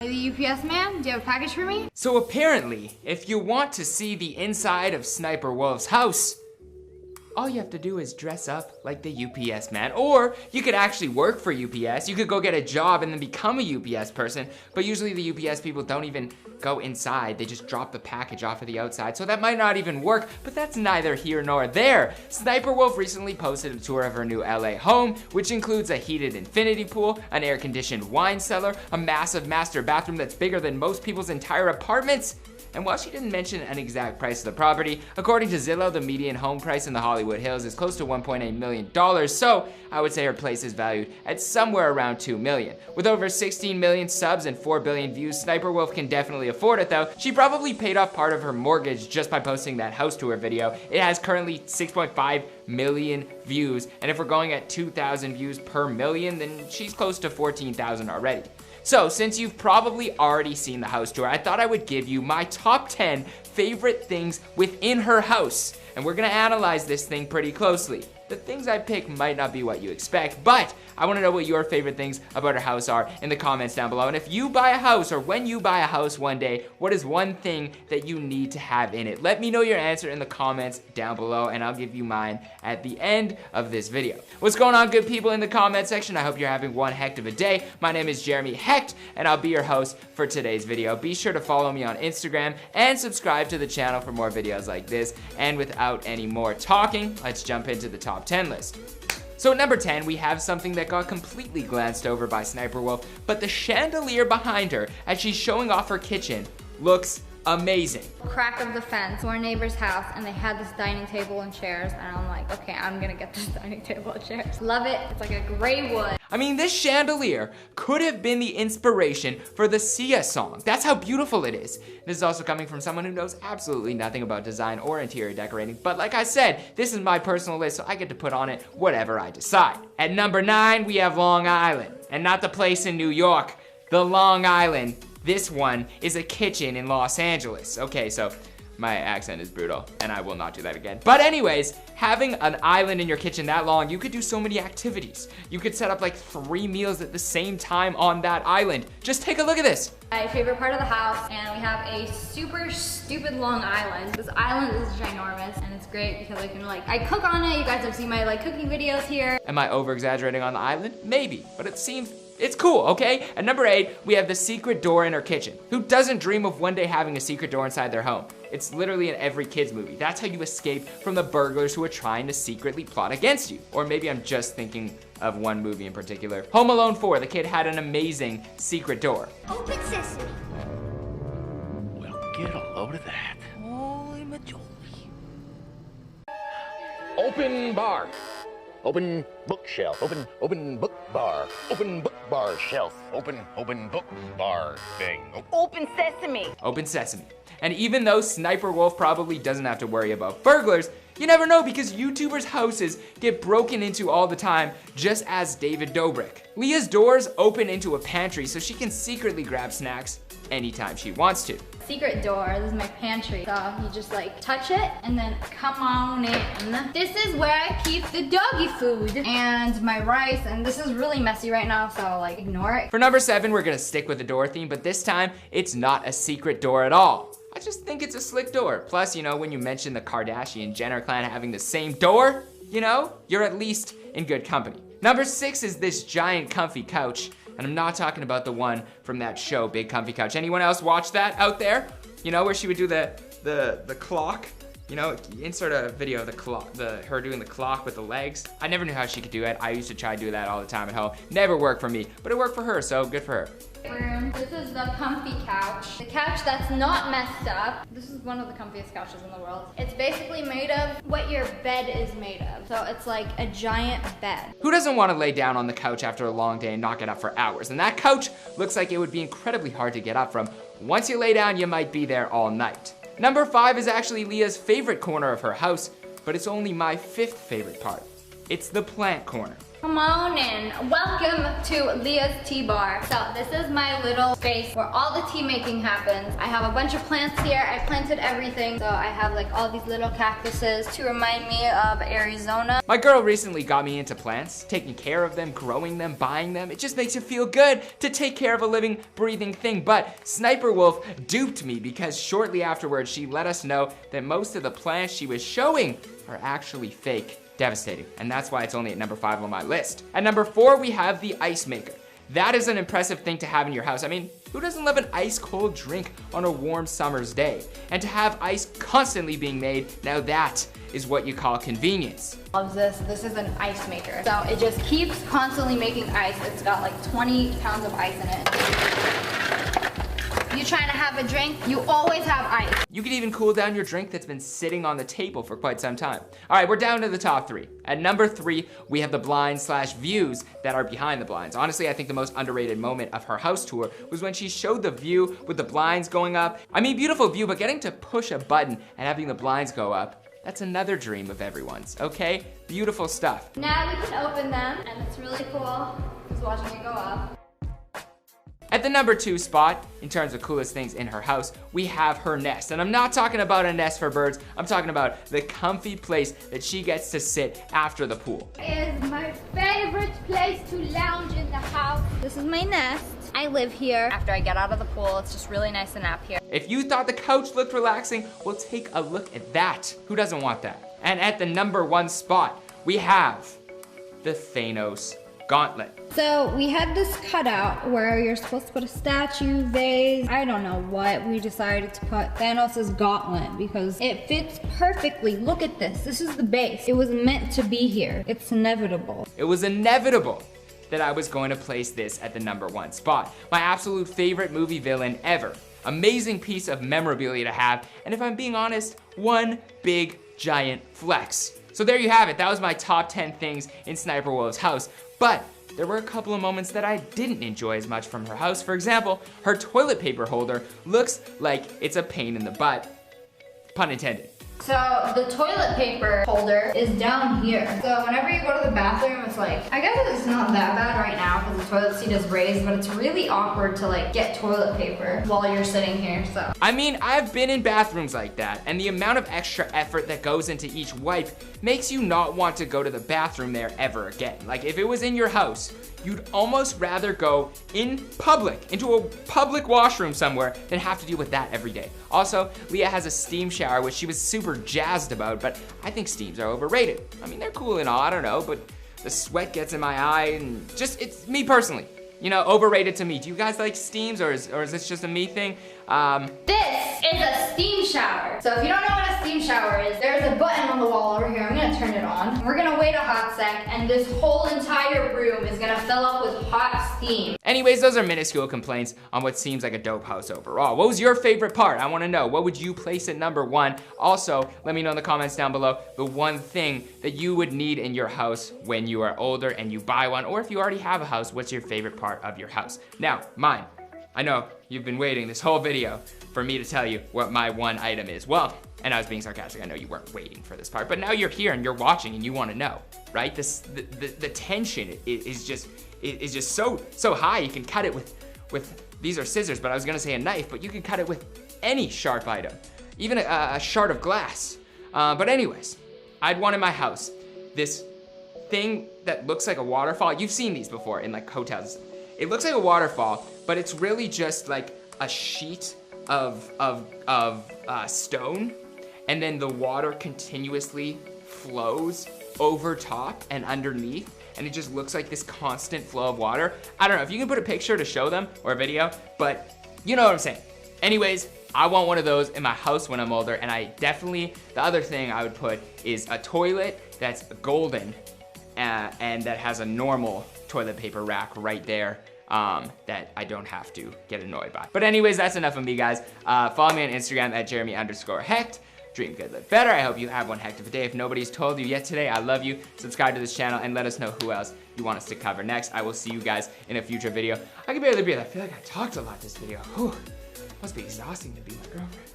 Hey, the UPS man, do you have a package for me? So apparently, if you want to see the inside of Sniper Wolf's house, all you have to do is dress up like the UPS man. Or you could actually work for UPS. You could go get a job and then become a UPS person. But usually the UPS people don't even go inside. They just drop the package off of the outside. So that might not even work, but that's neither here nor there. Sniper Wolf recently posted a tour of her new LA home, which includes a heated infinity pool, an air-conditioned wine cellar, a massive master bathroom that's bigger than most people's entire apartments. And while she didn't mention an exact price of the property, according to Zillow, the median home price in the Hollywood Hills is close to $1.8 million, so I would say her place is valued at somewhere around $2 million. With over 16 million subs and 4 billion views, Sniper Wolf can definitely afford it though. She probably paid off part of her mortgage just by posting that house tour video. It has currently 6.5 million views, and if we're going at 2,000 views per million, then she's close to 14,000 already. So, since you've probably already seen the house tour, I thought I would give you my top 10 favorite things within her house. And we're gonna analyze this thing pretty closely. The things I pick might not be what you expect, but I wanna know what your favorite things about her house are in the comments down below. And if you buy a house, or when you buy a house one day, what is one thing that you need to have in it? Let me know your answer in the comments down below, and I'll give you mine at the end of this video. What's going on, good people in the comment section? I hope you're having one heck of a day. My name is Jeremy Hecht, and I'll be your host for today's video. Be sure to follow me on Instagram and subscribe to the channel for more videos like this. And without any more talking, let's jump into the top 10 list. So at number 10, we have something that got completely glanced over by Sniper Wolf, but the chandelier behind her as she's showing off her kitchen looks amazing. Crack of the fence, to our neighbor's house, and they had this dining table and chairs, and I'm like, okay, I'm gonna get this dining table and chairs. Love it, it's like a gray wood. I mean, this chandelier could have been the inspiration for the Sia song. That's how beautiful it is. This is also coming from someone who knows absolutely nothing about design or interior decorating, but like I said, this is my personal list, so I get to put on it whatever I decide. At number 9, we have Long Island, and not the place in New York, the Long Island. This one is a kitchen in Los Angeles. Okay, so my accent is brutal, and I will not do that again. But anyways, having an island in your kitchen that long, you could do so many activities. You could set up like 3 meals at the same time on that island. Just take a look at this. My favorite part of the house, and we have a super stupid long island. This island is ginormous, and it's great because I can I cook on it. You guys have seen my cooking videos here. Am I over-exaggerating on the island? Maybe, but it seems it's cool, okay? At number 8, we have the secret door in her kitchen. Who doesn't dream of one day having a secret door inside their home? It's literally in every kid's movie. That's how you escape from the burglars who are trying to secretly plot against you. Or maybe I'm just thinking of one movie in particular. Home Alone 4, the kid had an amazing secret door. Open sesame. Well, get a load of that. Holy majoli. Open bar. Open bookshelf. Open book bar. Open book bar shelf. Open book bar thing. Open sesame. Open sesame. And even though Sniper Wolf probably doesn't have to worry about burglars, you never know because YouTubers' houses get broken into all the time, just as David Dobrik. Leah's doors open into a pantry so she can secretly grab snacks anytime she wants to. Secret door, this is my pantry. So you just touch it and then come on in. This is where I keep the doggy food and my rice, and this is really messy right now, so ignore it. For number 7, we're gonna stick with the door theme, but this time it's not a secret door at all. I just think it's a slick door. Plus, when you mention the Kardashian-Jenner clan having the same door, you're at least in good company. Number 6 is this giant comfy couch. And I'm not talking about the one from that show, Big Comfy Couch. Anyone else watch that out there? Where she would do the clock? Insert a video of the clock, her doing the clock with the legs. I never knew how she could do it. I used to try to do that all the time at home. Never worked for me, but it worked for her, so good for her. This is the comfy couch. The couch that's not messed up. This is one of the comfiest couches in the world. It's basically made of what your bed is made of. So it's like a giant bed. Who doesn't want to lay down on the couch after a long day and not get up for hours? And that couch looks like it would be incredibly hard to get up from. Once you lay down, you might be there all night. Number 5 is actually Leah's favorite corner of her house, but it's only my 5th favorite part. It's the plant corner. Come on in. Welcome to Leah's tea bar. So this is my little space where all the tea making happens. I have a bunch of plants here. I planted everything. So I have like all these little cactuses to remind me of Arizona. My girl recently got me into plants, taking care of them, growing them, buying them. It just makes you feel good to take care of a living, breathing thing. But SSSniperWolf duped me because shortly afterwards, she let us know that most of the plants she was showing are actually fake. Devastating, and that's why it's only at number 5 on my list. At number 4, we have the ice maker. That is an impressive thing to have in your house. I mean, who doesn't love an ice cold drink on a warm summer's day? And to have ice constantly being made, now that is what you call convenience. Loves this. This is an ice maker. So it just keeps constantly making ice. It's got like 20 pounds of ice in it. You trying to have a drink, you always have ice. You can even cool down your drink that's been sitting on the table for quite some time. All right, we're down to the top 3. At number 3, we have the blinds/views that are behind the blinds. Honestly, I think the most underrated moment of her house tour was when she showed the view with the blinds going up. I mean, beautiful view, but getting to push a button and having the blinds go up, that's another dream of everyone's, okay? Beautiful stuff. Now we can open them, and it's really cool just watching it go up. At the number 2 spot, in terms of coolest things in her house, we have her nest. And I'm not talking about a nest for birds, I'm talking about the comfy place that she gets to sit after the pool. It is my favorite place to lounge in the house. This is my nest. I live here. After I get out of the pool, it's just really nice to nap here. If you thought the couch looked relaxing, well, take a look at that. Who doesn't want that? And at the number 1 spot, we have the Thanos gauntlet. So we had this cutout where you're supposed to put a statue, vase, I don't know what. We decided to put Thanos' gauntlet because it fits perfectly. Look at this. This is the base. It was meant to be here. It's inevitable. It was inevitable that I was going to place this at the number 1 spot. My absolute favorite movie villain ever. Amazing piece of memorabilia to have, and if I'm being honest, one big giant flex. So there you have it. That was my top 10 things in SSSniperWolf's house. But there were a couple of moments that I didn't enjoy as much from her house. For example, her toilet paper holder looks like it's a pain in the butt. Pun intended. So the toilet paper holder is down here. So whenever you go to the bathroom, it's like, I guess it's not that bad right now because the toilet seat is raised, but it's really awkward to like get toilet paper while you're sitting here, so. I mean, I've been in bathrooms like that, and the amount of extra effort that goes into each wipe makes you not want to go to the bathroom there ever again. Like if it was in your house, you'd almost rather go in public, into a public washroom somewhere, than have to deal with that every day. Also, Leah has a steam shower, which she was super jazzed about, but I think steams are overrated. I mean, they're cool and all, I don't know, but the sweat gets in my eye, and just, it's me personally. You know, overrated to me. Do you guys like steams, or is this just a me thing? This is a steam shower. So if you don't know what a steam shower is, there's a button on the wall over here. I'm gonna turn it on. We're gonna wait a hot sec, and this whole entire room is gonna fill up with hot steam. Anyways, those are minuscule complaints on what seems like a dope house overall. What was your favorite part? I wanna know. What would you place at number 1? Also, let me know in the comments down below the one thing that you would need in your house when you are older and you buy one, or if you already have a house, what's your favorite part of your house? Now, mine. I know you've been waiting this whole video for me to tell you what my one item is. Well, and I was being sarcastic, I know you weren't waiting for this part, but now you're here and you're watching and you wanna know, right? The tension is just so high. You can cut it with, these are scissors, but I was gonna say a knife, but you can cut it with any sharp item, even a shard of glass. But anyways, I'd want in my house this thing that looks like a waterfall. You've seen these before in like hotels. It looks like a waterfall, but it's really just like a sheet of stone, and then the water continuously flows over top and underneath, and it just looks like this constant flow of water. I don't know if you can put a picture to show them or a video, but you know what I'm saying. Anyways, I want one of those in my house when I'm older, and I definitely, the other thing I would put is a toilet that's golden and that has a normal toilet paper rack right there that I don't have to get annoyed by. But anyways, that's enough of me, guys. Follow me on Instagram at Jeremy_Hecht. Dream good, live better. I hope you have one heck of a day. If nobody's told you yet today, I love you. Subscribe to this channel and let us know who else you want us to cover next. I will see you guys in a future video. I can barely breathe. I feel like I talked a lot this video. Whew. Must be exhausting to be my girlfriend.